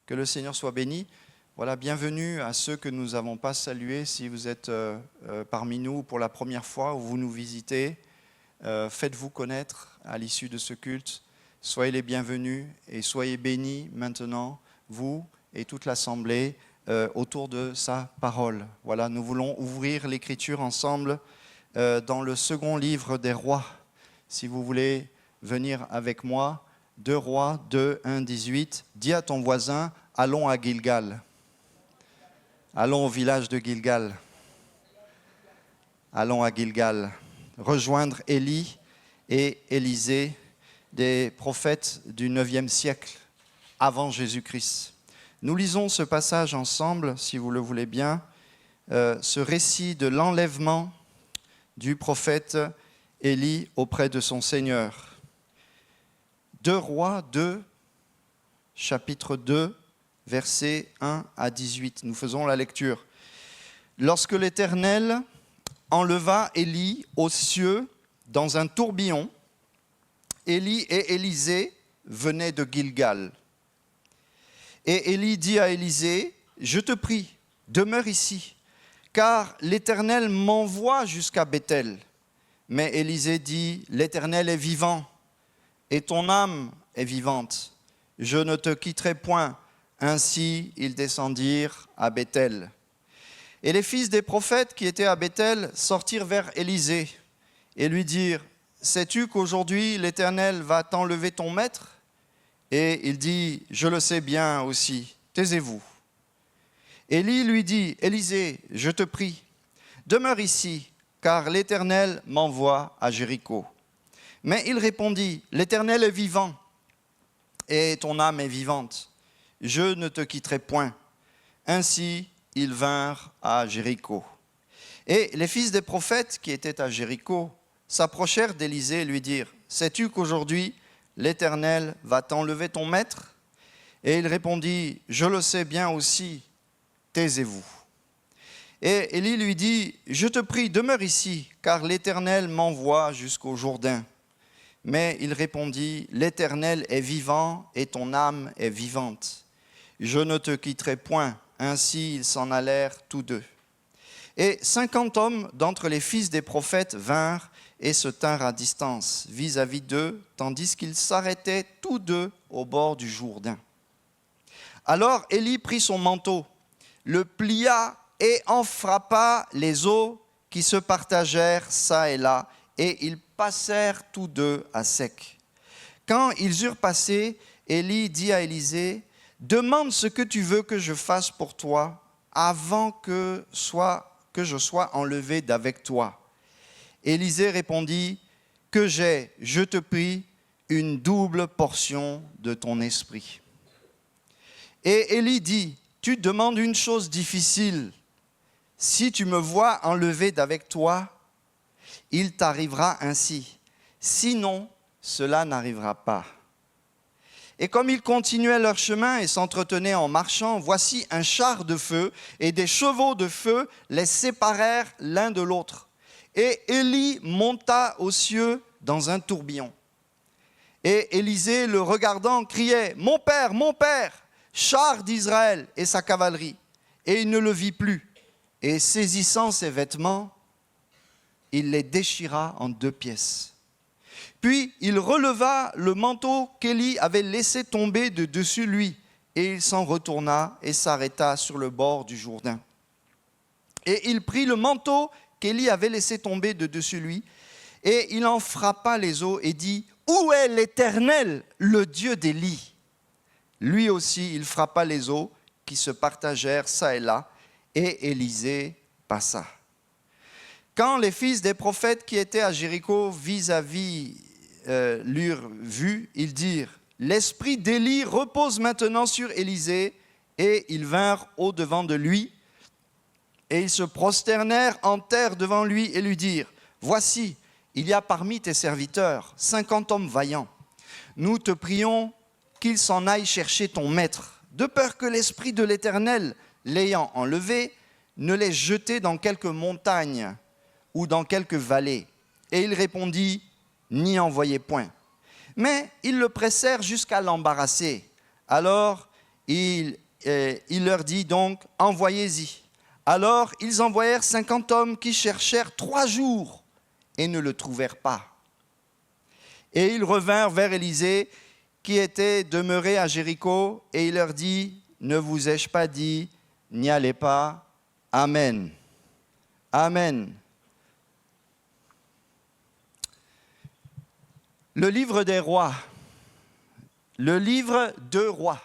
Que le Seigneur soit béni. Voilà, bienvenue à ceux que nous n'avons pas salués. Si vous êtes parmi nous pour la première fois ou vous nous visitez, faites-vous connaître à l'issue de ce culte. Soyez les bienvenus et soyez bénis maintenant, vous et toute l'Assemblée, autour de sa parole. Voilà, nous voulons ouvrir l'Écriture ensemble dans le second livre des Rois. Si vous voulez venir avec moi, 2 Rois 2, 1, 18, dis à ton voisin, allons à Gilgal. Allons au village de Gilgal. Allons à Gilgal. Rejoindre Élie et Élisée, des prophètes du 9e siècle avant Jésus-Christ. Nous lisons ce passage ensemble, si vous le voulez bien, ce récit de l'enlèvement du prophète Élie auprès de son Seigneur. 2 Rois 2, chapitre 2, versets 1 à 18. Nous faisons la lecture. Lorsque l'Éternel enleva Élie aux cieux dans un tourbillon, Élie et Élisée venaient de Gilgal. Et Élie dit à Élisée, « Je te prie, demeure ici, car l'Éternel m'envoie jusqu'à Béthel. » Mais Élisée dit, « L'Éternel est vivant, et ton âme est vivante. Je ne te quitterai point. » Ainsi, ils descendirent à Béthel. Et les fils des prophètes qui étaient à Béthel sortirent vers Élisée et lui dirent, « Sais-tu qu'aujourd'hui l'Éternel va t'enlever ton maître ?» Et il dit, « Je le sais bien aussi, taisez-vous. » Élie lui dit, « Élisée, je te prie, demeure ici, car l'Éternel m'envoie à Jéricho. » Mais il répondit, « L'Éternel est vivant, et ton âme est vivante. Je ne te quitterai point. » Ainsi, ils vinrent à Jéricho. Et les fils des prophètes qui étaient à Jéricho s'approchèrent d'Élisée et lui dirent, « Sais-tu qu'aujourd'hui l'Éternel va t'enlever ton maître ?» Et il répondit, « Je le sais bien aussi, taisez-vous. » Et Élie lui dit, « Je te prie, demeure ici, car l'Éternel m'envoie jusqu'au Jourdain. » Mais il répondit, « L'Éternel est vivant et ton âme est vivante. Je ne te quitterai point. » Ainsi, ils s'en allèrent tous deux. Et 50 hommes d'entre les fils des prophètes vinrent et se tinrent à distance vis-à-vis d'eux, tandis qu'ils s'arrêtaient tous deux au bord du Jourdain. Alors Élie prit son manteau, le plia et en frappa les eaux qui se partagèrent çà et là, et ils passèrent tous deux à sec. Quand ils eurent passé, Élie dit à Élisée, « Demande ce que tu veux que je fasse pour toi avant que je sois enlevé d'avec toi. » Élisée répondit, « Que j'ai, je te prie, une double portion de ton esprit. » Et Élie dit, « Tu demandes une chose difficile. Si tu me vois enlevé d'avec toi, il t'arrivera ainsi. Sinon, cela n'arrivera pas. » Et comme ils continuaient leur chemin et s'entretenaient en marchant, voici un char de feu et des chevaux de feu les séparèrent l'un de l'autre. Et Élie monta aux cieux dans un tourbillon. Et Élisée, le regardant, criait, « Mon père, char d'Israël et sa cavalerie !» Et il ne le vit plus. Et saisissant ses vêtements, il les déchira en 2 pièces. Puis il releva le manteau qu'Élie avait laissé tomber de dessus lui, et il s'en retourna et s'arrêta sur le bord du Jourdain. Et il prit le manteau qu'Élie avait laissé tomber de dessus lui, et il en frappa les eaux et dit, « Où est l'Éternel, le Dieu d'Élie ?» Lui aussi, il frappa les eaux qui se partagèrent çà et là, et Élisée passa. Quand les fils des prophètes qui étaient à Jéricho vis-à-vis l'eurent vu, ils dirent, « L'esprit d'Élie repose maintenant sur Élisée. » Et ils vinrent au-devant de lui, et ils se prosternèrent en terre devant lui et lui dirent, « Voici, il y a parmi tes serviteurs 50 hommes vaillants. Nous te prions qu'ils s'en aillent chercher ton maître, de peur que l'esprit de l'Éternel, l'ayant enlevé, ne l'ait jeté dans quelque montagne ou dans quelque vallée. » Et il répondit, « N'y envoyez point. » Mais ils le pressèrent jusqu'à l'embarrasser. Alors il leur dit donc, envoyez-y. Alors ils envoyèrent 50 hommes qui cherchèrent 3 jours et ne le trouvèrent pas. Et ils revinrent vers Élisée, qui était demeuré à Jéricho, et il leur dit, ne vous ai-je pas dit, n'y allez pas. Amen. Amen. Le livre des rois, le livre de rois,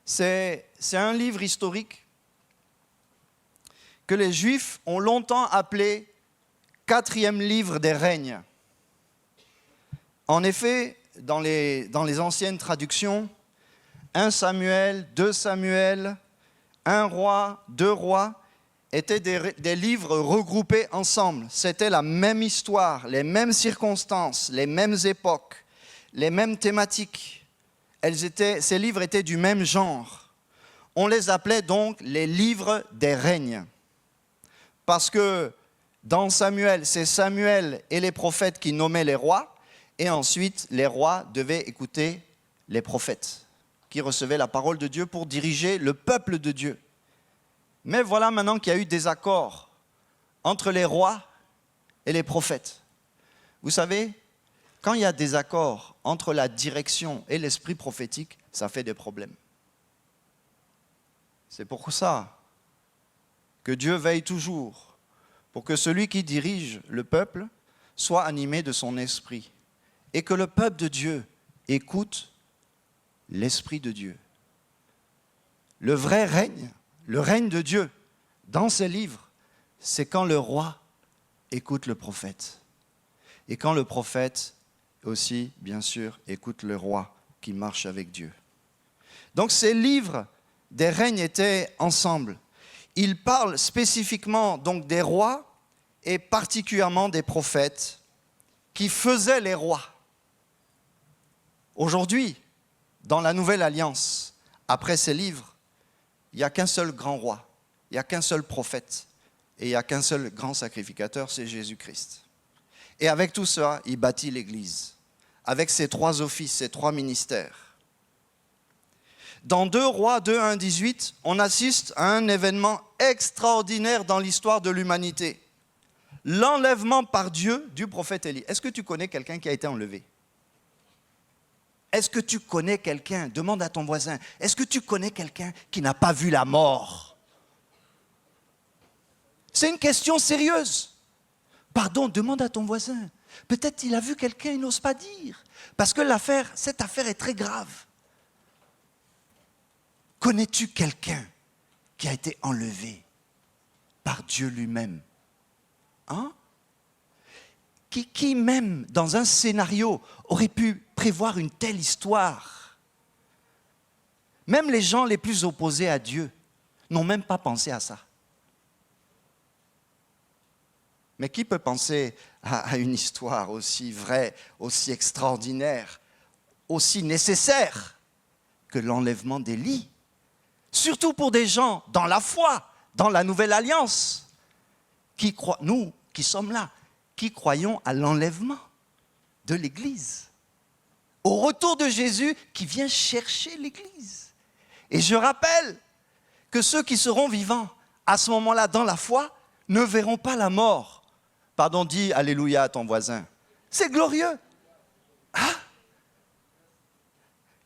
c'est un livre historique que les Juifs ont longtemps appelé « 4e livre des règnes ». En effet, dans les anciennes traductions, 1 Samuel, 2 Samuel, 1 roi, 2 rois, étaient des livres regroupés ensemble. C'était la même histoire, les mêmes circonstances, les mêmes époques, les mêmes thématiques. Ces livres étaient du même genre. On les appelait donc les livres des règnes. Parce que dans Samuel, c'est Samuel et les prophètes qui nommaient les rois, et ensuite les rois devaient écouter les prophètes, qui recevaient la parole de Dieu pour diriger le peuple de Dieu. Mais voilà maintenant qu'il y a eu des accords entre les rois et les prophètes. Vous savez, quand il y a des accords entre la direction et l'esprit prophétique, ça fait des problèmes. C'est pour ça que Dieu veille toujours pour que celui qui dirige le peuple soit animé de son esprit et que le peuple de Dieu écoute l'esprit de Dieu. Le vrai règne, le règne de Dieu, dans ces livres, c'est quand le roi écoute le prophète. Et quand le prophète aussi, bien sûr, écoute le roi qui marche avec Dieu. Donc ces livres des règnes étaient ensemble. Ils parlent spécifiquement donc des rois et particulièrement des prophètes qui faisaient les rois. Aujourd'hui, dans la Nouvelle Alliance, après ces livres, il n'y a qu'un seul grand roi, il n'y a qu'un seul prophète et il n'y a qu'un seul grand sacrificateur, c'est Jésus-Christ. Et avec tout ça, il bâtit l'Église, avec ses 3 offices, ses 3 ministères. Dans 2 Rois 2, 1, 18, on assiste à un événement extraordinaire dans l'histoire de l'humanité. L'enlèvement par Dieu du prophète Élie. Est-ce que tu connais quelqu'un qui a été enlevé ? Est-ce que tu connais quelqu'un, demande à ton voisin, est-ce que tu connais quelqu'un qui n'a pas vu la mort ? C'est une question sérieuse. Pardon, demande à ton voisin. Peut-être il a vu quelqu'un, il n'ose pas dire. Parce que cette affaire est très grave. Connais-tu quelqu'un qui a été enlevé par Dieu lui-même ? Hein ? Qui même, dans un scénario, aurait pu prévoir une telle histoire ? Même les gens les plus opposés à Dieu n'ont même pas pensé à ça. Mais qui peut penser à une histoire aussi vraie, aussi extraordinaire, aussi nécessaire que l'enlèvement d'Élie ? Surtout pour des gens dans la foi, dans la Nouvelle Alliance, nous qui sommes là, qui croyons à l'enlèvement de l'Église, au retour de Jésus qui vient chercher l'Église. Et je rappelle que ceux qui seront vivants à ce moment-là dans la foi ne verront pas la mort. Pardon, dis Alléluia à ton voisin. C'est glorieux. Ah ?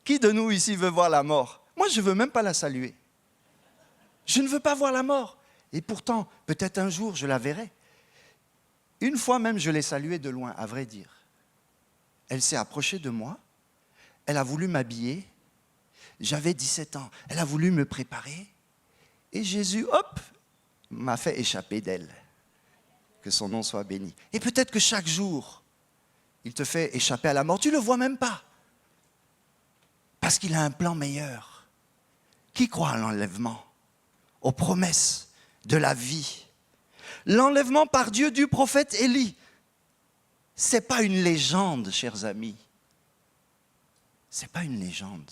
Qui de nous ici veut voir la mort ? Moi, je ne veux même pas la saluer. Je ne veux pas voir la mort. Et pourtant, peut-être un jour, je la verrai. Une fois même, je l'ai saluée de loin, à vrai dire. Elle s'est approchée de moi. Elle a voulu m'habiller. J'avais 17 ans. Elle a voulu me préparer. Et Jésus, hop, m'a fait échapper d'elle. Que son nom soit béni. Et peut-être que chaque jour, il te fait échapper à la mort. Tu ne le vois même pas. Parce qu'il a un plan meilleur. Qui croit à l'enlèvement ? Aux promesses de la vie. L'enlèvement par Dieu du prophète Élie, ce n'est pas une légende, chers amis. Ce n'est pas une légende.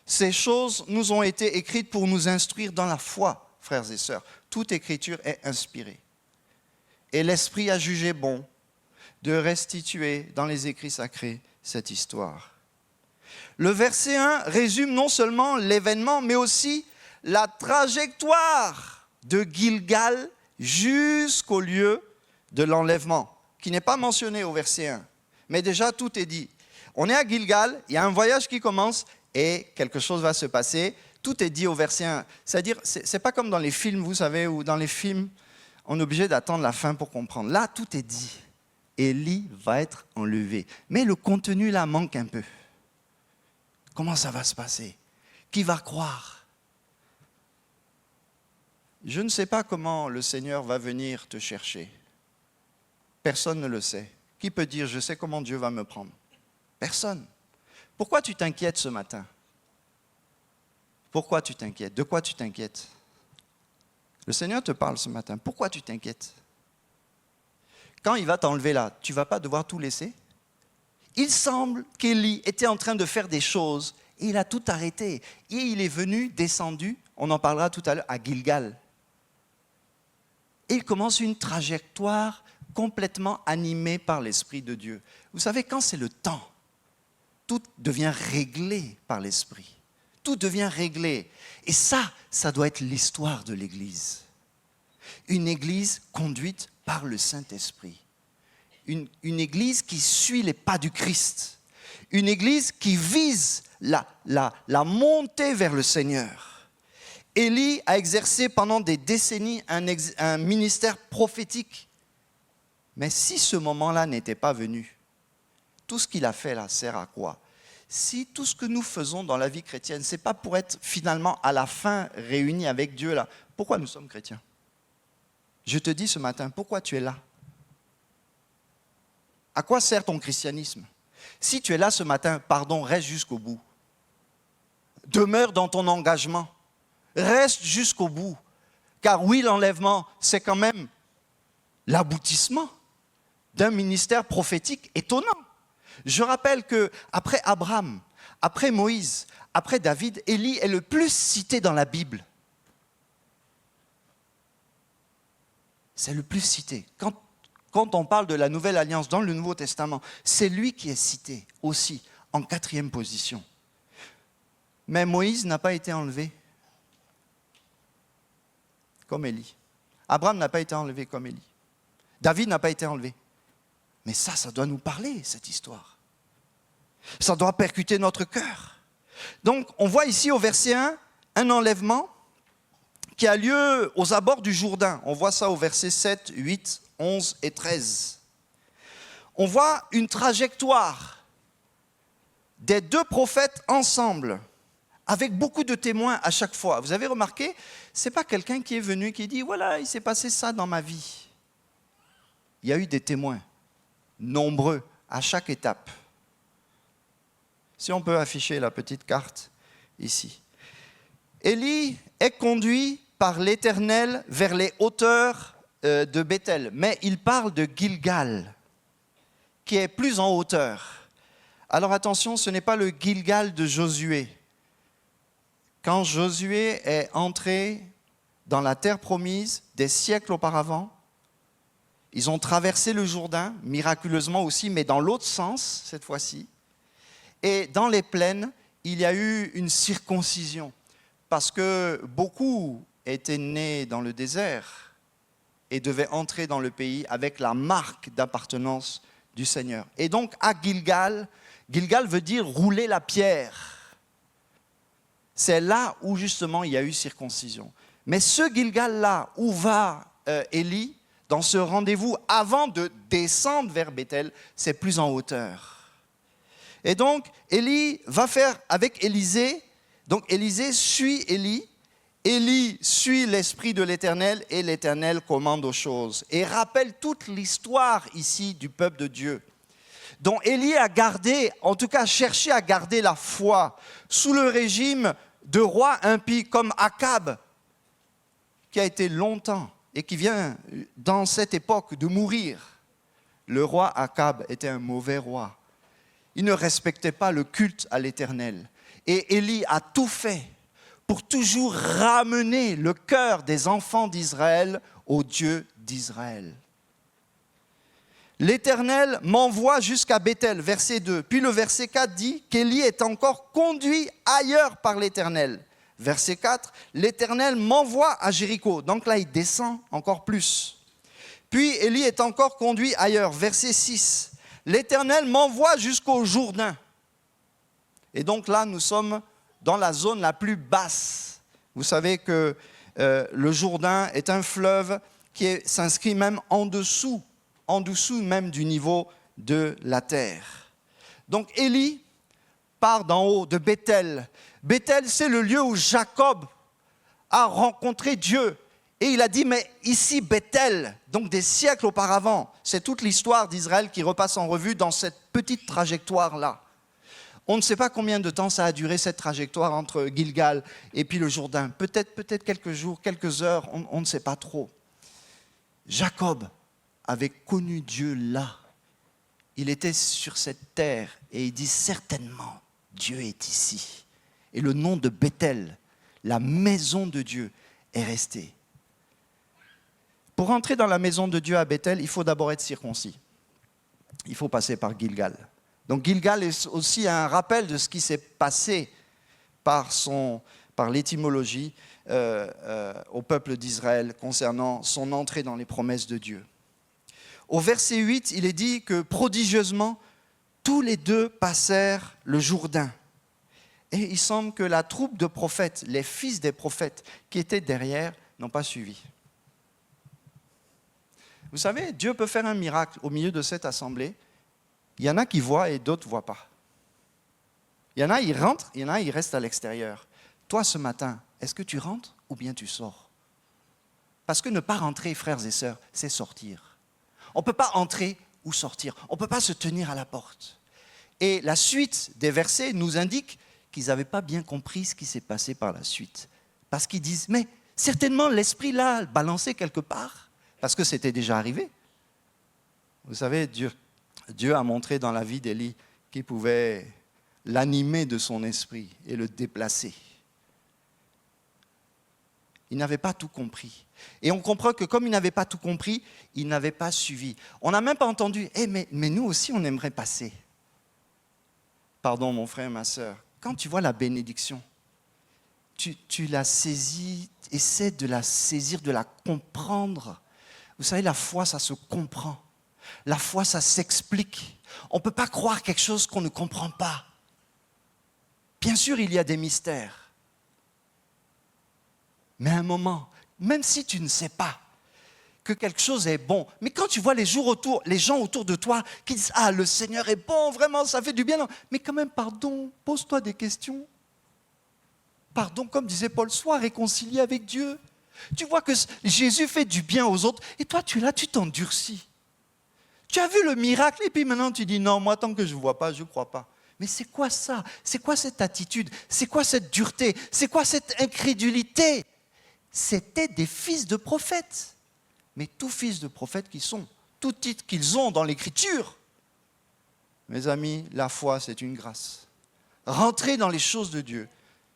Ces choses nous ont été écrites pour nous instruire dans la foi, frères et sœurs. Toute écriture est inspirée. Et l'Esprit a jugé bon de restituer dans les écrits sacrés cette histoire. Le verset 1 résume non seulement l'événement, mais aussi la trajectoire de Gilgal jusqu'au lieu de l'enlèvement, qui n'est pas mentionné au verset 1. Mais déjà, tout est dit. On est à Gilgal, il y a un voyage qui commence et quelque chose va se passer. Tout est dit au verset 1. C'est-à-dire, c'est pas comme dans les films, vous savez, où dans les films, on est obligé d'attendre la fin pour comprendre. Là, tout est dit. Élie va être enlevé. Mais le contenu, là, manque un peu. Comment ça va se passer? Qui va croire? Je ne sais pas comment le Seigneur va venir te chercher. Personne ne le sait. Qui peut dire, je sais comment Dieu va me prendre? Personne. Pourquoi tu t'inquiètes ce matin? Pourquoi tu t'inquiètes? De quoi tu t'inquiètes? Le Seigneur te parle ce matin. Pourquoi tu t'inquiètes? Quand il va t'enlever là, tu ne vas pas devoir tout laisser? Il semble qu'Élie était en train de faire des choses et il a tout arrêté. Et il est venu, descendu, on en parlera tout à l'heure, à Gilgal. Et il commence une trajectoire complètement animée par l'Esprit de Dieu. Vous savez, quand c'est le temps, tout devient réglé par l'Esprit. Tout devient réglé. Et ça doit être l'histoire de l'Église. Une Église conduite par le Saint-Esprit. Une Église qui suit les pas du Christ. Une Église qui vise la montée vers le Seigneur. Élie a exercé pendant des décennies un ministère prophétique. Mais si ce moment-là n'était pas venu, tout ce qu'il a fait là sert à quoi? Si tout ce que nous faisons dans la vie chrétienne, ce n'est pas pour être finalement à la fin réunis avec Dieu là, pourquoi nous sommes chrétiens? Je te dis ce matin, pourquoi tu es là? À quoi sert ton christianisme? Si tu es là ce matin, pardon, reste jusqu'au bout. Demeure dans ton engagement. Reste jusqu'au bout. Car oui, l'enlèvement, c'est quand même l'aboutissement d'un ministère prophétique étonnant. Je rappelle qu'après Abraham, après Moïse, après David, Élie est le plus cité dans la Bible. C'est le plus cité. Quand on parle de la nouvelle alliance dans le Nouveau Testament, c'est lui qui est cité aussi en 4e position. Mais Moïse n'a pas été enlevé comme Élie. Abraham n'a pas été enlevé comme Élie. David n'a pas été enlevé. Mais ça doit nous parler, cette histoire. Ça doit percuter notre cœur. Donc, on voit ici au verset 1, un enlèvement qui a lieu aux abords du Jourdain. On voit ça au verset 7, 8, 11 et 13. On voit une trajectoire des deux prophètes ensemble, avec beaucoup de témoins à chaque fois. Vous avez remarqué, ce n'est pas quelqu'un qui est venu qui dit « Voilà, il s'est passé ça dans ma vie ». Il y a eu des témoins, nombreux, à chaque étape. Si on peut afficher la petite carte ici. Élie est conduit par l'Éternel vers les hauteurs de Béthel, mais il parle de Gilgal, qui est plus en hauteur. Alors attention, ce n'est pas le Gilgal de Josué. Quand Josué est entré dans la terre promise des siècles auparavant, ils ont traversé le Jourdain, miraculeusement aussi, mais dans l'autre sens, cette fois-ci. Et dans les plaines, il y a eu une circoncision, parce que beaucoup étaient nés dans le désert et devaient entrer dans le pays avec la marque d'appartenance du Seigneur. Et donc, à Gilgal, Gilgal veut dire rouler la pierre. C'est là où, justement, il y a eu circoncision. Mais ce Gilgal-là, où va Élie, dans ce rendez-vous, avant de descendre vers Béthel, c'est plus en hauteur. Et donc, Élie va faire avec Élisée. Donc, Élisée suit Élie. Élie suit l'Esprit de l'Éternel et l'Éternel commande aux choses. Et rappelle toute l'histoire ici du peuple de Dieu, dont Élie a gardé, en tout cas cherché à garder la foi sous le régime de rois impies comme Akab, qui a été longtemps et qui vient dans cette époque de mourir. Le roi Akab était un mauvais roi. Il ne respectait pas le culte à l'Éternel. Et Élie a tout fait pour toujours ramener le cœur des enfants d'Israël au Dieu d'Israël. L'Éternel m'envoie jusqu'à Béthel, verset 2. Puis le verset 4 dit qu'Élie est encore conduit ailleurs par l'Éternel. Verset 4, l'Éternel m'envoie à Jéricho. Donc là, il descend encore plus. Puis Élie est encore conduit ailleurs. Verset 6, l'Éternel m'envoie jusqu'au Jourdain. Et donc là, nous sommes dans la zone la plus basse. Vous savez que le Jourdain est un fleuve qui s'inscrit même en dessous même du niveau de la terre. Donc Élie part d'en haut, de Béthel. Béthel, c'est le lieu où Jacob a rencontré Dieu. Et il a dit, mais ici Béthel, donc des siècles auparavant, c'est toute l'histoire d'Israël qui repasse en revue dans cette petite trajectoire-là. On ne sait pas combien de temps ça a duré cette trajectoire entre Gilgal et puis le Jourdain. Peut-être quelques jours, quelques heures, on ne sait pas trop. Jacob avait connu Dieu là. Il était sur cette terre et il dit certainement Dieu est ici. Et le nom de Béthel, la maison de Dieu, est resté. Pour entrer dans la maison de Dieu à Béthel, il faut d'abord être circoncis. Il faut passer par Gilgal. Donc Gilgal est aussi un rappel de ce qui s'est passé par l'étymologie au peuple d'Israël concernant son entrée dans les promesses de Dieu. Au verset 8, il est dit que prodigieusement, tous les deux passèrent le Jourdain. Et il semble que la troupe de prophètes, les fils des prophètes qui étaient derrière, n'ont pas suivi. Vous savez, Dieu peut faire un miracle au milieu de cette assemblée. Il y en a qui voient et d'autres ne voient pas. Il y en a, ils rentrent, il y en a, ils restent à l'extérieur. Toi, ce matin, est-ce que tu rentres ou bien tu sors? Parce que ne pas rentrer, frères et sœurs, c'est sortir. On ne peut pas entrer ou sortir. On ne peut pas se tenir à la porte. Et la suite des versets nous indique qu'ils n'avaient pas bien compris ce qui s'est passé par la suite. Parce qu'ils disent, mais certainement l'esprit l'a balancé quelque part, parce que c'était déjà arrivé. Vous savez, Dieu a montré dans la vie d'Élie qu'il pouvait l'animer de son esprit et le déplacer. Il n'avait pas tout compris. Et on comprend que comme il n'avait pas tout compris, il n'avait pas suivi. On n'a même pas entendu, mais nous aussi on aimerait passer. Pardon mon frère, ma sœur, quand tu vois la bénédiction, tu la saisis, essaie de la saisir, de la comprendre. Vous savez, la foi, ça se comprend. La foi, ça s'explique. On ne peut pas croire quelque chose qu'on ne comprend pas. Bien sûr, il y a des mystères. Mais à un moment, même si tu ne sais pas que quelque chose est bon, mais quand tu vois les gens autour de toi qui disent « Ah, le Seigneur est bon, vraiment, ça fait du bien. » Mais quand même, pardon, pose-toi des questions. Pardon, comme disait Paul, sois réconcilié avec Dieu. Tu vois que Jésus fait du bien aux autres et toi, tu es là, tu t'endurcis. Tu as vu le miracle et puis maintenant tu dis « Non, moi, tant que je ne vois pas, je ne crois pas. » Mais c'est quoi ça? C'est quoi cette attitude? C'est quoi cette dureté? C'est quoi cette incrédulité? C'étaient des fils de prophètes. Mais tous fils de prophètes qui sont, tout titre qu'ils ont dans l'Écriture. Mes amis, la foi, c'est une grâce. Rentrer dans les choses de Dieu,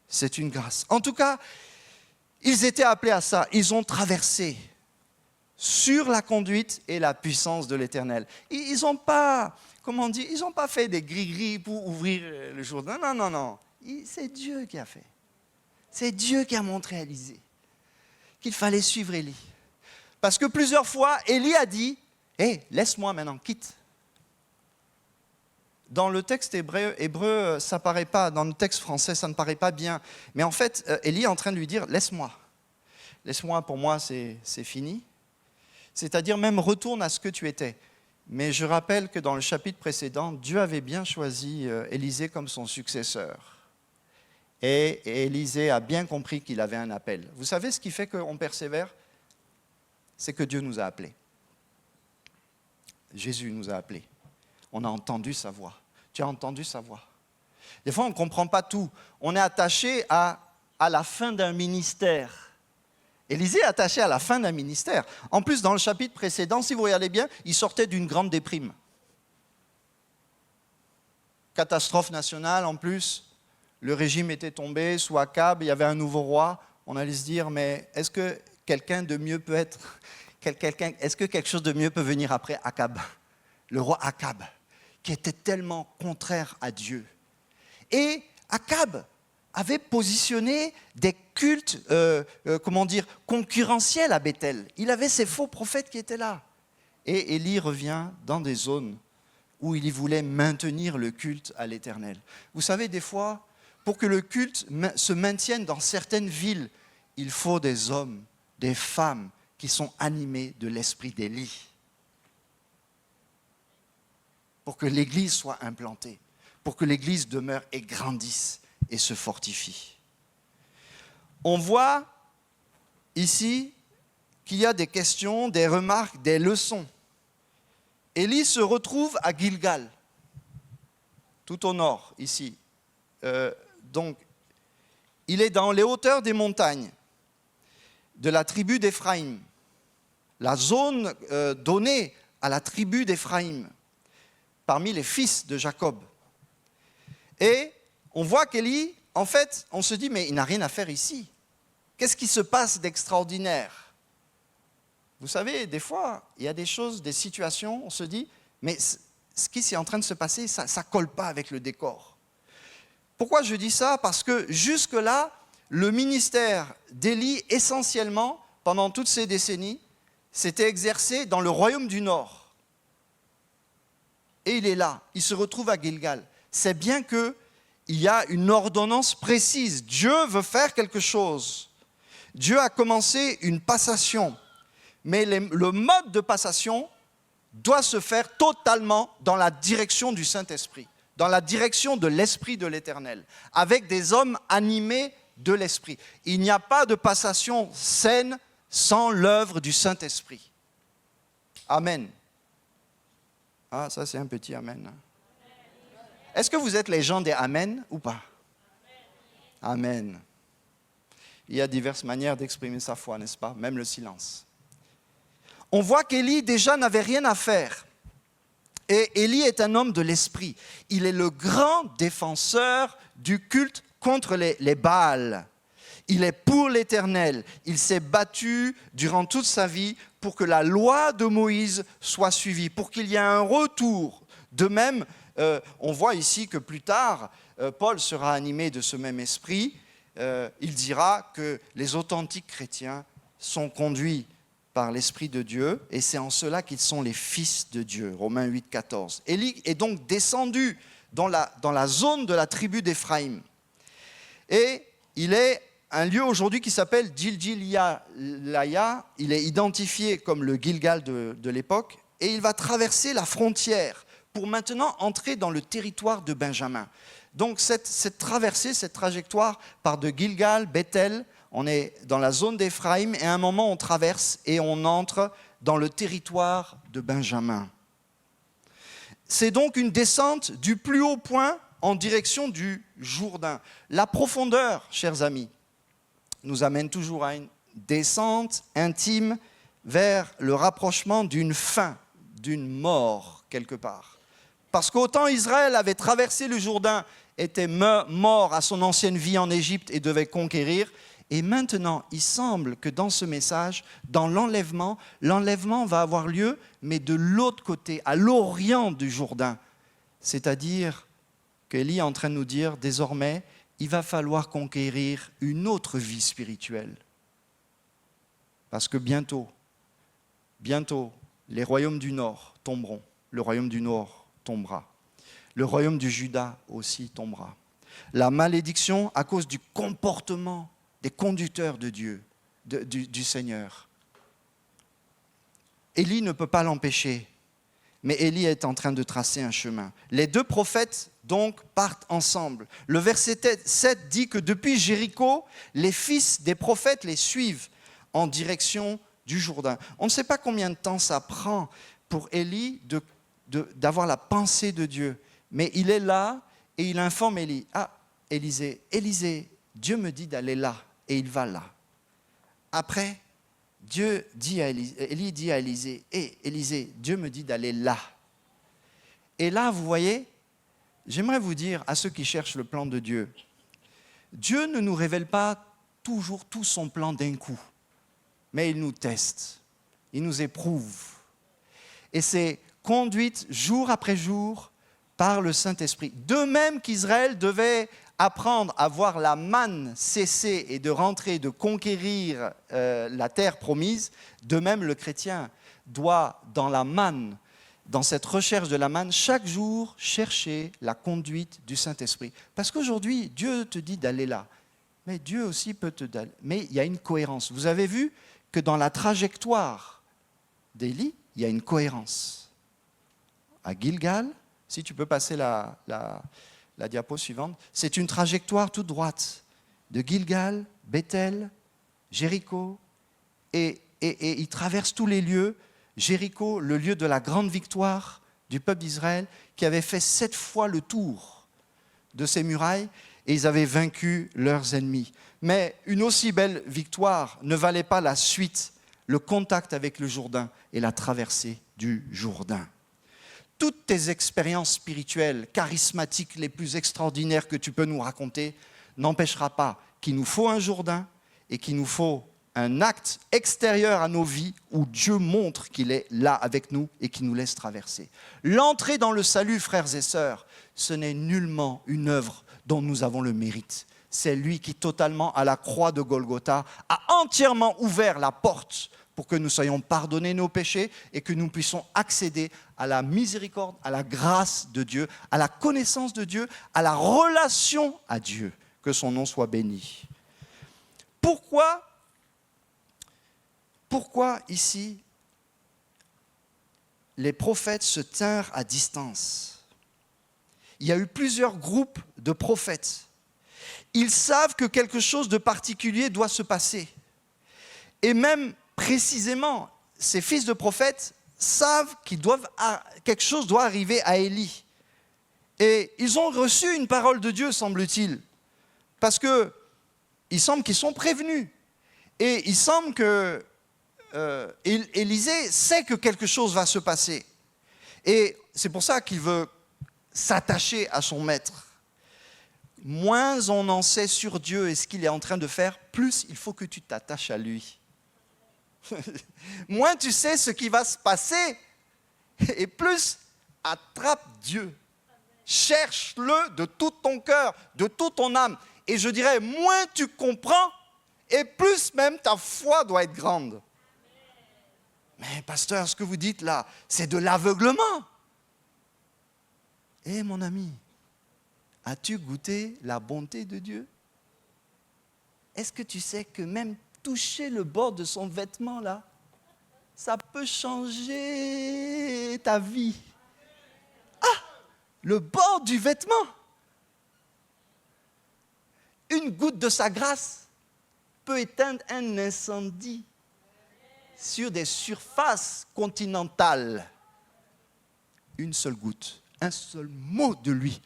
c'est une grâce. En tout cas, ils étaient appelés à ça. Ils ont traversé sur la conduite et la puissance de l'Éternel. Ils n'ont pas, ils n'ont pas fait des gris-gris pour ouvrir le Jourdain. Non. C'est Dieu qui a fait. C'est Dieu qui a montré à Élisée qu'il fallait suivre Élie. Parce que plusieurs fois, Élie a dit « Hé, laisse-moi maintenant, quitte. » Dans le texte hébreu, ça paraît pas, dans le texte français, ça ne paraît pas bien. Mais en fait, Élie est en train de lui dire « Laisse-moi. Laisse-moi, pour moi, c'est fini. » C'est-à-dire même retourne à ce que tu étais. Mais je rappelle que dans le chapitre précédent, Dieu avait bien choisi Élisée comme son successeur. Et Élisée a bien compris qu'il avait un appel. Vous savez ce qui fait qu'on persévère? C'est que Dieu nous a appelés. Jésus nous a appelés. On a entendu sa voix. Tu as entendu sa voix. Des fois, on ne comprend pas tout. On est attaché à la fin d'un ministère. Élisée est attaché à la fin d'un ministère. En plus, dans le chapitre précédent, si vous regardez bien, il sortait d'une grande déprime. Catastrophe nationale en plus. Le régime était tombé sous Akab, il y avait un nouveau roi. On allait se dire, mais est-ce que quelqu'un de mieux peut être... Est-ce que quelque chose de mieux peut venir après Akab? le roi Akab, qui était tellement contraire à Dieu. Et Akab avait positionné des cultes, concurrentiels à Bethel. Il avait ces faux prophètes qui étaient là. Et Élie revient dans des zones où il voulait maintenir le culte à l'Éternel. Vous savez, des fois, pour que le culte se maintienne dans certaines villes, il faut des hommes, des femmes qui sont animés de l'esprit d'Élie. Pour que l'Église soit implantée, pour que l'Église demeure et grandisse et se fortifie. On voit ici qu'il y a des questions, des remarques, des leçons. Élie se retrouve à Gilgal, tout au nord, ici. Donc, il est dans les hauteurs des montagnes de la tribu d'Éphraïm, la zone donnée à la tribu d'Éphraïm, parmi les fils de Jacob. Et on voit qu'Élie, en fait, on se dit, mais il n'a rien à faire ici. Qu'est-ce qui se passe d'extraordinaire? Vous savez, des fois, il y a des choses, des situations, on se dit, mais ce qui est en train de se passer, ça ne colle pas avec le décor. Pourquoi je dis ça? Parce que jusque-là, le ministère d'Élie, essentiellement, pendant toutes ces décennies, s'était exercé dans le royaume du Nord. Et il est là, il se retrouve à Gilgal. C'est bien qu'il y a une ordonnance précise. Dieu veut faire quelque chose. Dieu a commencé une passation. Mais le mode de passation doit se faire totalement dans la direction du Saint-Esprit, dans la direction de l'Esprit de l'Éternel, avec des hommes animés de l'Esprit. Il n'y a pas de passation saine sans l'œuvre du Saint-Esprit. Amen. Ah, ça c'est un petit amen. Est-ce que vous êtes les gens des amen ou pas? Amen. Il y a diverses manières d'exprimer sa foi, n'est-ce pas? Même le silence. On voit qu'Élie déjà n'avait rien à faire. Et Élie est un homme de l'esprit. Il est le grand défenseur du culte contre les Baals. Il est pour l'Éternel. Il s'est battu durant toute sa vie pour que la loi de Moïse soit suivie, pour qu'il y ait un retour. De même, on voit ici que plus tard, Paul sera animé de ce même esprit. Il dira que les authentiques chrétiens sont conduits par l'Esprit de Dieu, et c'est en cela qu'ils sont les fils de Dieu. Romains 8, 14. Élie est donc descendu dans la zone de la tribu d'Éphraïm. Et il est un lieu aujourd'hui qui s'appelle Djiljilaïa. Il est identifié comme le Gilgal de l'époque, et il va traverser la frontière pour maintenant entrer dans le territoire de Benjamin. Donc cette traversée, cette trajectoire part de Gilgal, Bethel. On est dans la zone d'Éphraïm et à un moment on traverse et on entre dans le territoire de Benjamin. C'est donc une descente du plus haut point en direction du Jourdain. La profondeur, chers amis, nous amène toujours à une descente intime vers le rapprochement d'une fin, d'une mort quelque part. Parce qu'autant Israël avait traversé le Jourdain, était mort à son ancienne vie en Égypte et devait conquérir, et maintenant, il semble que dans ce message, dans l'enlèvement va avoir lieu, mais de l'autre côté, à l'orient du Jourdain. C'est-à-dire qu'Élie est en train de nous dire, désormais, il va falloir conquérir une autre vie spirituelle. Parce que bientôt, les royaumes du Nord tomberont. Le royaume du Nord tombera. Le royaume du Juda aussi tombera. La malédiction à cause du comportement des conducteurs de Dieu, du Seigneur. Élie ne peut pas l'empêcher, mais Élie est en train de tracer un chemin. Les deux prophètes, donc, partent ensemble. Le verset 7 dit que depuis Jéricho, les fils des prophètes les suivent en direction du Jourdain. On ne sait pas combien de temps ça prend pour Élie d'avoir la pensée de Dieu, mais il est là et il informe Élie. Ah, Élisée, Dieu me dit d'aller là, et il va là. Après, Élie dit à Élisée, Élisée, Dieu me dit d'aller là. Et là, vous voyez, j'aimerais vous dire à ceux qui cherchent le plan de Dieu, Dieu ne nous révèle pas toujours tout son plan d'un coup, mais il nous teste, il nous éprouve. Et c'est conduite jour après jour par le Saint-Esprit. De même qu'Israël devait apprendre à voir la manne cesser et de rentrer, de conquérir la terre promise, de même le chrétien doit, dans la manne, dans cette recherche de la manne, chaque jour chercher la conduite du Saint-Esprit. Parce qu'aujourd'hui, Dieu te dit d'aller là, mais Dieu aussi peut te donner. Mais il y a une cohérence. Vous avez vu que dans la trajectoire d'Élie, il y a une cohérence. À Gilgal, si tu peux passer la diapo suivante, c'est une trajectoire toute droite. De Gilgal, Bethel, Jéricho, et il traverse tous les lieux. Jéricho, le lieu de la grande victoire du peuple d'Israël, qui avait fait 7 fois le tour de ces murailles, et ils avaient vaincu leurs ennemis. Mais une aussi belle victoire ne valait pas la suite, le contact avec le Jourdain et la traversée du Jourdain. Toutes tes expériences spirituelles, charismatiques, les plus extraordinaires que tu peux nous raconter, n'empêchera pas qu'il nous faut un Jourdain et qu'il nous faut un acte extérieur à nos vies où Dieu montre qu'il est là avec nous et qu'il nous laisse traverser. L'entrée dans le salut, frères et sœurs, ce n'est nullement une œuvre dont nous avons le mérite. C'est lui qui, totalement à la croix de Golgotha, a entièrement ouvert la porte pour que nous soyons pardonnés nos péchés et que nous puissions accéder à la miséricorde, à la grâce de Dieu, à la connaissance de Dieu, à la relation à Dieu. Que son nom soit béni. Pourquoi ici les prophètes se tinrent à distance? Il y a eu plusieurs groupes de prophètes. Ils savent que quelque chose de particulier doit se passer. Et même précisément, ces fils de prophètes savent quelque chose doit arriver à Élie. Et ils ont reçu une parole de Dieu, semble-t-il. Parce qu'il semble qu'ils sont prévenus. Et il semble que Élisée sait que quelque chose va se passer. Et c'est pour ça qu'il veut s'attacher à son maître. Moins on en sait sur Dieu et ce qu'il est en train de faire, plus il faut que tu t'attaches à lui. Moins tu sais ce qui va se passer, et plus attrape Dieu. Cherche-le de tout ton cœur, de toute ton âme. Et je dirais, moins tu comprends, et plus même ta foi doit être grande. Mais pasteur, ce que vous dites là, c'est de l'aveuglement. Eh mon ami, as-tu goûté la bonté de Dieu? Est-ce que tu sais que même toucher le bord de son vêtement là, ça peut changer ta vie? Ah, le bord du vêtement. Une goutte de sa grâce peut éteindre un incendie sur des surfaces continentales. Une seule goutte, un seul mot de lui.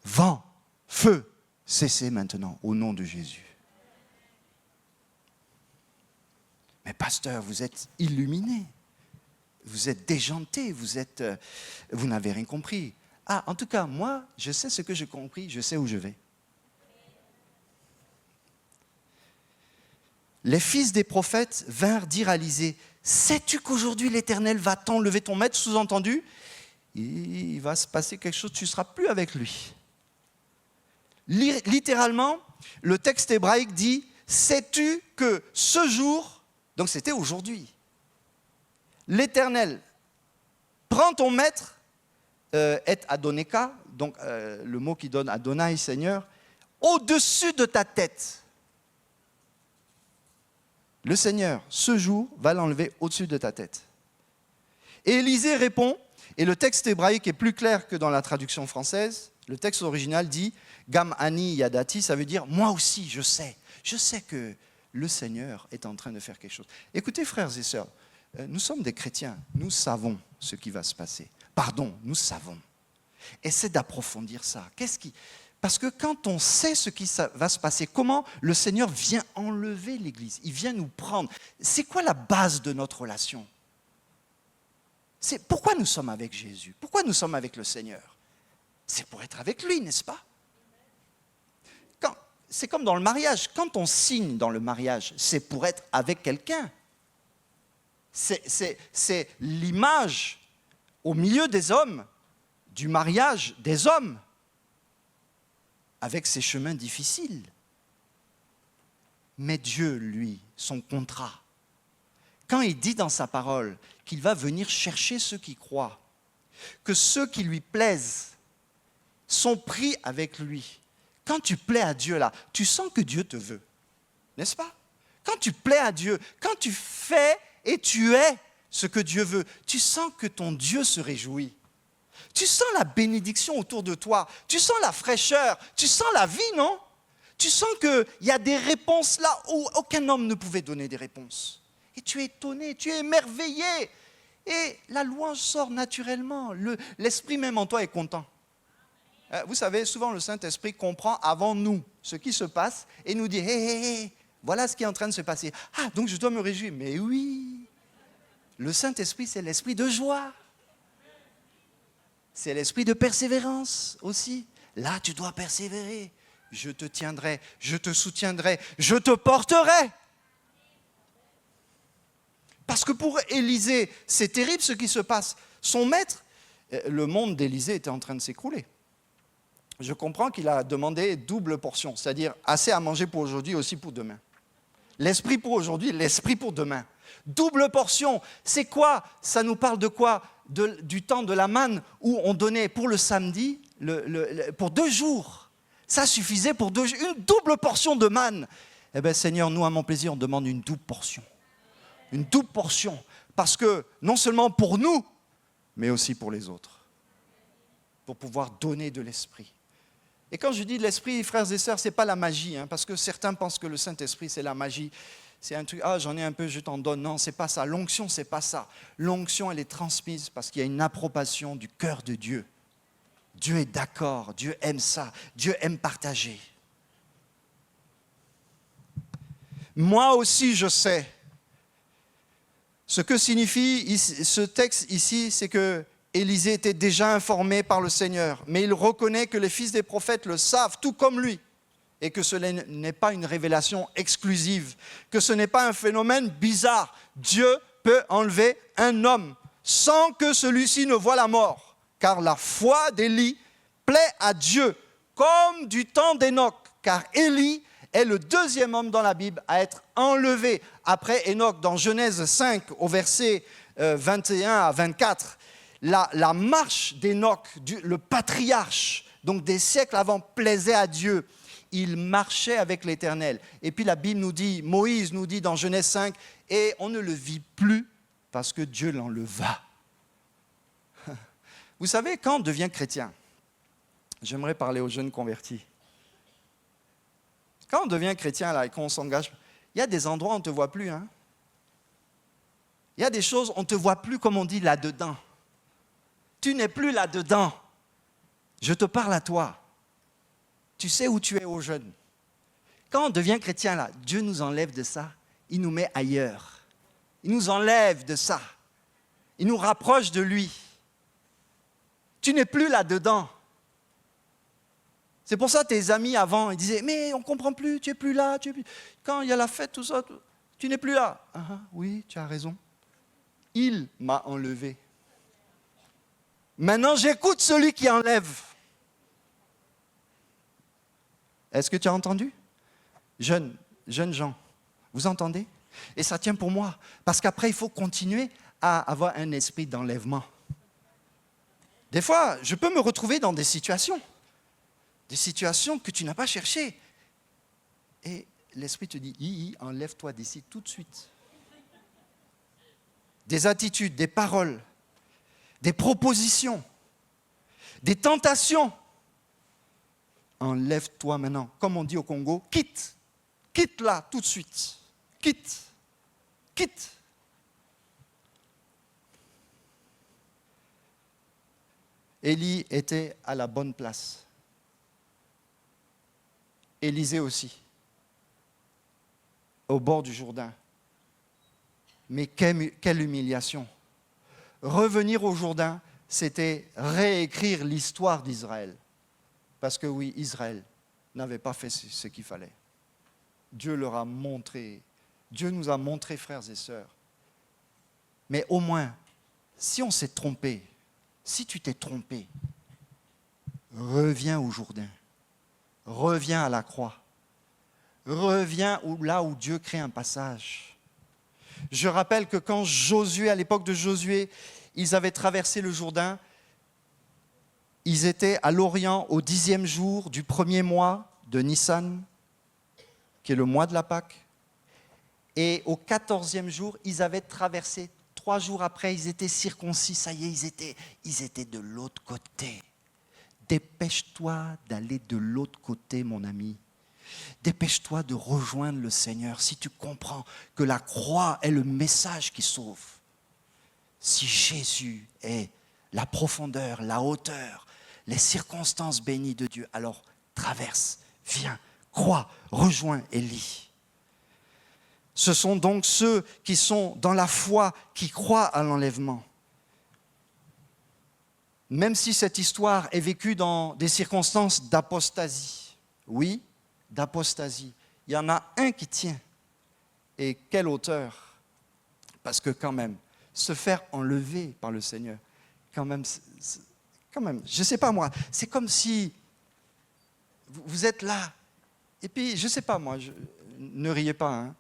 Vent, feu, cessez maintenant au nom de Jésus. Mais pasteur, vous êtes illuminé, vous êtes déjanté, vous n'avez rien compris. Ah, en tout cas, moi, je sais ce que j'ai compris, je sais où je vais. Les fils des prophètes vinrent dire à Élisée, « Sais-tu qu'aujourd'hui l'Éternel va t'enlever ton maître ?» Sous-entendu, il va se passer quelque chose, tu ne seras plus avec lui. Littéralement, le texte hébraïque dit, « Sais-tu que ce jour, donc c'était aujourd'hui, l'Éternel prend ton maître, et Adoneka, donc le mot qui donne Adonai, Seigneur, au-dessus de ta tête. » Le Seigneur, ce jour, va l'enlever au-dessus de ta tête. Et Élisée répond, et le texte hébraïque est plus clair que dans la traduction française. Le texte original dit « Gam ani yadati », ça veut dire « moi aussi, je sais que le Seigneur est en train de faire quelque chose ». Écoutez, frères et sœurs, nous sommes des chrétiens, nous savons ce qui va se passer. Pardon, nous savons. Essaie d'approfondir ça. Parce que quand on sait ce qui va se passer, comment le Seigneur vient enlever l'Église, il vient nous prendre. C'est quoi la base de notre relation? C'est pourquoi nous sommes avec Jésus, pourquoi nous sommes avec le Seigneur? C'est pour être avec lui, n'est-ce pas? C'est comme dans le mariage, quand on signe dans le mariage, c'est pour être avec quelqu'un. C'est l'image au milieu des hommes, du mariage des hommes, avec ses chemins difficiles. Mais Dieu, lui, son contrat, quand il dit dans sa parole qu'il va venir chercher ceux qui croient, que ceux qui lui plaisent sont pris avec lui. Quand tu plais à Dieu là, tu sens que Dieu te veut, n'est-ce pas? Quand tu plais à Dieu, quand tu fais et tu es ce que Dieu veut, tu sens que ton Dieu se réjouit. Tu sens la bénédiction autour de toi, tu sens la fraîcheur, tu sens la vie, non? Tu sens qu'il y a des réponses là où aucun homme ne pouvait donner des réponses. Et tu es étonné, tu es émerveillé. Et la louange sort naturellement. L'esprit même en toi est content. Vous savez, souvent le Saint-Esprit comprend avant nous ce qui se passe et nous dit « Hé, voilà ce qui est en train de se passer. Ah, donc je dois me réjouir. » Mais oui, le Saint-Esprit, c'est l'esprit de joie. C'est l'esprit de persévérance aussi. Là, tu dois persévérer. Je te tiendrai, je te soutiendrai, je te porterai. Parce que pour Élisée, c'est terrible ce qui se passe. Son maître, le monde d'Élisée était en train de s'écrouler. Je comprends qu'il a demandé double portion, c'est-à-dire assez à manger pour aujourd'hui, aussi pour demain. L'esprit pour aujourd'hui, l'esprit pour demain. Double portion, c'est quoi? Ça nous parle de quoi? Du temps de la manne où on donnait pour le samedi, pour 2 jours. Ça suffisait pour 2 jours, une double portion de manne. Eh bien Seigneur, nous à Mon Plaisir, on demande une double portion. Une double portion, parce que non seulement pour nous, mais aussi pour les autres. Pour pouvoir donner de l'esprit. Et quand je dis de l'esprit, frères et sœurs, ce n'est pas la magie, parce que certains pensent que le Saint-Esprit, c'est la magie. C'est un truc, j'en ai un peu, je t'en donne. Non, ce n'est pas ça. L'onction, ce n'est pas ça. L'onction, elle est transmise parce qu'il y a une approbation du cœur de Dieu. Dieu est d'accord, Dieu aime ça, Dieu aime partager. Moi aussi, je sais. Ce que signifie ce texte ici, c'est que Élisée était déjà informé par le Seigneur, mais il reconnaît que les fils des prophètes le savent, tout comme lui, et que ce n'est pas une révélation exclusive, que ce n'est pas un phénomène bizarre. Dieu peut enlever un homme sans que celui-ci ne voie la mort, car la foi d'Élie plaît à Dieu, comme du temps d'Enoch, car Élie est le 2e homme dans la Bible à être enlevé après Enoch. Dans Genèse 5, au verset 21 à 24, la marche d'Enoch, le patriarche, donc des siècles avant, plaisait à Dieu. Il marchait avec l'Éternel. Et puis la Bible nous dit, Moïse nous dit dans Genèse 5, et on ne le vit plus parce que Dieu l'enleva. Vous savez, quand on devient chrétien, j'aimerais parler aux jeunes convertis. Quand on devient chrétien là, et qu'on s'engage, il y a des endroits où on ne te voit plus. Il y a des choses, on ne te voit plus, comme on dit, là-dedans. Tu n'es plus là-dedans. Je te parle à toi. Tu sais où tu es, aux jeunes. Quand on devient chrétien, là, Dieu nous enlève de ça. Il nous met ailleurs. Il nous enlève de ça. Il nous rapproche de lui. Tu n'es plus là-dedans. C'est pour ça que tes amis avant, ils disaient « Mais on ne comprend plus, tu n'es plus là. Quand il y a la fête, tout ça, tu n'es plus là. » Oui, tu as raison. Il m'a enlevé. Maintenant, j'écoute celui qui enlève. Est-ce que tu as entendu? Jeunes gens, vous entendez? Et ça tient pour moi, parce qu'après, il faut continuer à avoir un esprit d'enlèvement. Des fois, je peux me retrouver dans des situations que tu n'as pas cherchées. Et l'esprit te dit, enlève-toi d'ici tout de suite. Des attitudes, des paroles, des propositions, des tentations. Enlève-toi maintenant. Comme on dit au Congo, quitte. Quitte là, tout de suite. Quitte. Quitte. Élie était à la bonne place. Élisée aussi. Au bord du Jourdain. Mais quelle humiliation. Revenir au Jourdain, c'était réécrire l'histoire d'Israël. Parce que oui, Israël n'avait pas fait ce qu'il fallait. Dieu leur a montré, Dieu nous a montré, frères et sœurs, Mais au moins, si on s'est trompé, si tu t'es trompé, reviens au Jourdain, reviens à la croix, reviens là où Dieu crée un passage. Je rappelle que quand Josué, à l'époque de Josué, ils avaient traversé le Jourdain, ils étaient à l'Orient au 10e jour du premier mois de Nissan, qui est le mois de la Pâque. Et au 14e jour, ils avaient traversé. 3 jours après, ils étaient circoncis. Ça y est, ils étaient de l'autre côté. Dépêche-toi d'aller de l'autre côté, mon ami. Dépêche-toi de rejoindre le Seigneur si tu comprends que la croix est le message qui sauve. Si Jésus est la profondeur, la hauteur, les circonstances bénies de Dieu, alors traverse, viens, crois, rejoins Élie. Ce sont donc ceux qui sont dans la foi, qui croient à l'enlèvement. Même si cette histoire est vécue dans des circonstances d'apostasie, oui, d'apostasie, il y en a un qui tient. Et quel auteur? Parce que quand même, se faire enlever par le Seigneur, quand même, je ne sais pas moi, c'est comme si vous êtes là, et puis, je ne sais pas moi, ne riez pas, hein,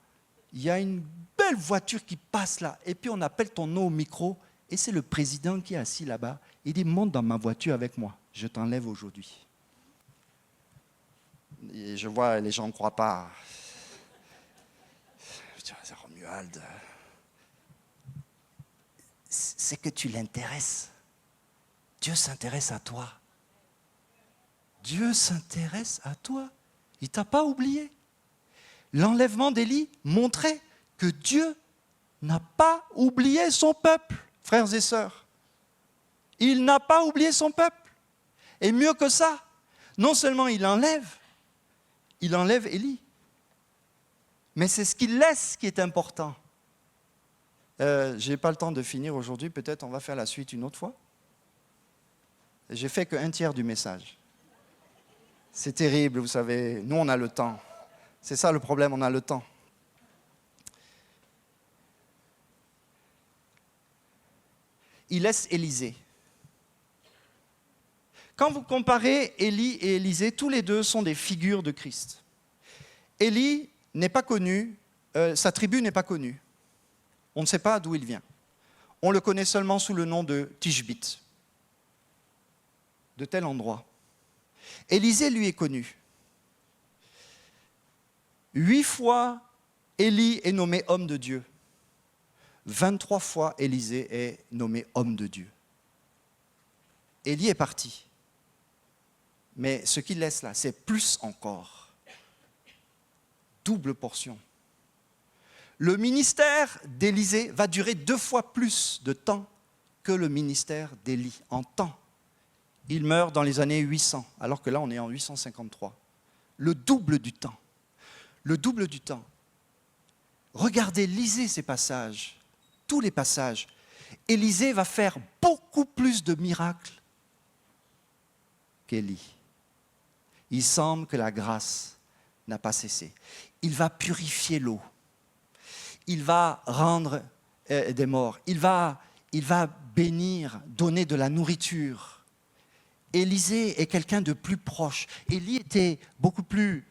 il y a une belle voiture qui passe là, et puis on appelle ton nom au micro, et c'est le président qui est assis là-bas, il dit, monte dans ma voiture avec moi, je t'enlève aujourd'hui. Et je vois, les gens ne croient pas. C'est Romuald. C'est que tu l'intéresses. Dieu s'intéresse à toi. Dieu s'intéresse à toi. Il ne t'a pas oublié. L'enlèvement d'Élie montrait que Dieu n'a pas oublié son peuple, frères et sœurs. Il n'a pas oublié son peuple. Et mieux que ça, non seulement il enlève Élie, mais c'est ce qu'il laisse qui est important. Je n'ai pas le temps de finir aujourd'hui, peut-être on va faire la suite une autre fois. J'ai fait que 1/3 du message. C'est terrible, vous savez, nous on a le temps. C'est ça le problème, on a le temps. Il laisse Élisée. Quand vous comparez Élie et Élisée, tous les deux sont des figures de Christ. Élie n'est pas connu, sa tribu n'est pas connue. On ne sait pas d'où il vient. On le connaît seulement sous le nom de Tishbite, de tel endroit. Élisée, lui, est connu. 8 fois, Élie est nommé homme de Dieu. 23 fois, Élisée est nommé homme de Dieu. Élie est parti. Mais ce qu'il laisse là, c'est plus encore. Double portion. Le ministère d'Élisée va durer 2 fois plus de temps que le ministère d'Élie en temps. Il meurt dans les années 800, alors que là on est en 853. Le double du temps. Le double du temps. Regardez, lisez ces passages, tous les passages. Élisée va faire beaucoup plus de miracles qu'Élie. Il semble que la grâce n'a pas cessé. Il va purifier l'eau. Il va rendre des morts. Il va bénir, donner de la nourriture. Élisée est quelqu'un de plus proche. Élie était beaucoup plus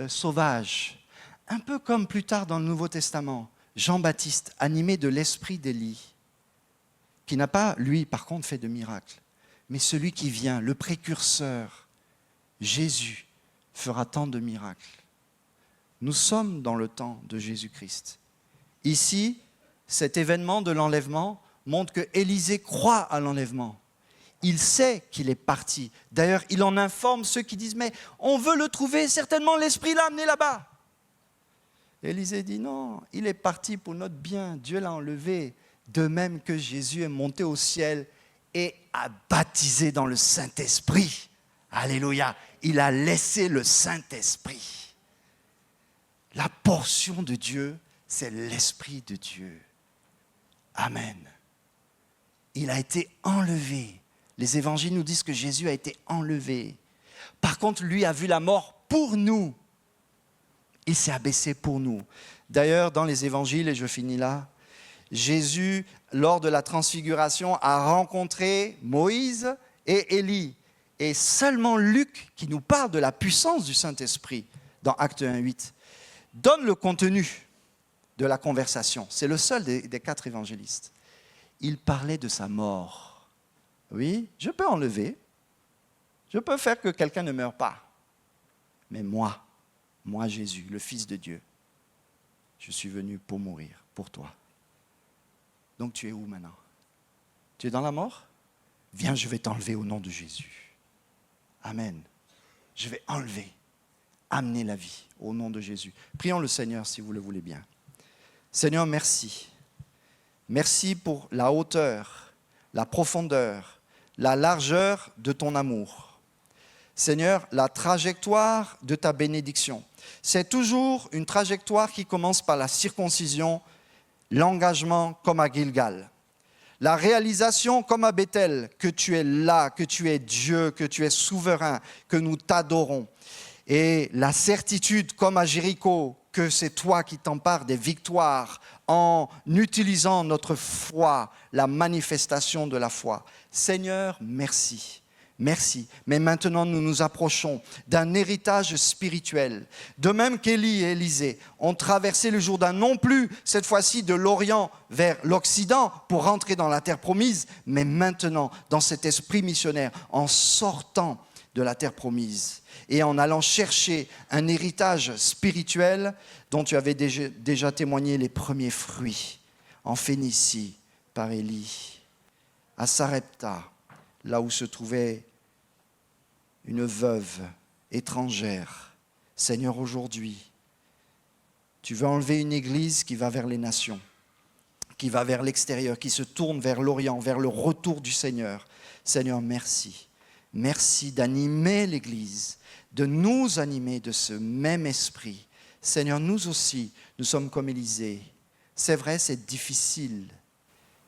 sauvage. Un peu comme plus tard dans le Nouveau Testament, Jean-Baptiste, animé de l'esprit d'Élie, qui n'a pas, lui, par contre, fait de miracles, mais celui qui vient, le précurseur, Jésus, fera tant de miracles. Nous sommes dans le temps de Jésus-Christ. Ici, cet événement de l'enlèvement montre que Élisée croit à l'enlèvement. Il sait qu'il est parti. D'ailleurs, il en informe ceux qui disent « Mais on veut le trouver, certainement l'Esprit l'a amené là-bas. » Élisée dit « Non, il est parti pour notre bien. Dieu l'a enlevé. De même que Jésus est monté au ciel et a baptisé dans le Saint-Esprit. » Alléluia. Il a laissé le Saint-Esprit. La portion de Dieu, c'est l'Esprit de Dieu. Amen. Il a été enlevé. Les évangiles nous disent que Jésus a été enlevé. Par contre, lui a vu la mort pour nous. Il s'est abaissé pour nous. D'ailleurs, dans les évangiles, et je finis là, Jésus lors de la transfiguration, a rencontré Moïse et Élie. Et seulement Luc, qui nous parle de la puissance du Saint-Esprit dans Acte 1:8, donne le contenu de la conversation. C'est le seul des 4 évangélistes. Il parlait de sa mort. Oui, je peux enlever. Je peux faire que quelqu'un ne meure pas. Mais moi Jésus, le Fils de Dieu, je suis venu pour mourir, pour toi. Donc tu es où maintenant? Tu es dans la mort? Viens, je vais t'enlever au nom de Jésus. Amen. Je vais amener la vie au nom de Jésus. Prions le Seigneur si vous le voulez bien. Seigneur, merci. Merci pour la hauteur, la profondeur, la largeur de ton amour. Seigneur, la trajectoire de ta bénédiction. C'est toujours une trajectoire qui commence par la circoncision, l'engagement comme à Gilgal. La réalisation comme à Bethel, que tu es là, que tu es Dieu, que tu es souverain, que nous t'adorons. Et la certitude comme à Jéricho, que c'est toi qui t'empares des victoires en utilisant notre foi, la manifestation de la foi. Seigneur, merci. Merci. Mais maintenant, nous nous approchons d'un héritage spirituel. De même qu'Élie et Élisée ont traversé le Jourdain, non plus cette fois-ci de l'Orient vers l'Occident pour rentrer dans la terre promise, mais maintenant dans cet esprit missionnaire, en sortant de la terre promise et en allant chercher un héritage spirituel dont tu avais déjà témoigné les premiers fruits, en Phénicie par Élie, à Sarepta, là où se trouvait une veuve étrangère. Seigneur, aujourd'hui, tu veux enlever une église qui va vers les nations, qui va vers l'extérieur, qui se tourne vers l'Orient, vers le retour du Seigneur. Seigneur, merci. Merci d'animer l'église, de nous animer de ce même esprit. Seigneur, nous aussi, nous sommes comme Élisée. C'est vrai, c'est difficile,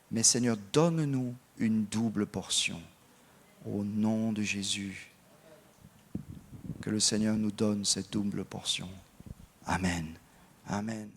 mais Seigneur, donne-nous une double portion. Au nom de Jésus, que le Seigneur nous donne cette double portion. Amen. Amen.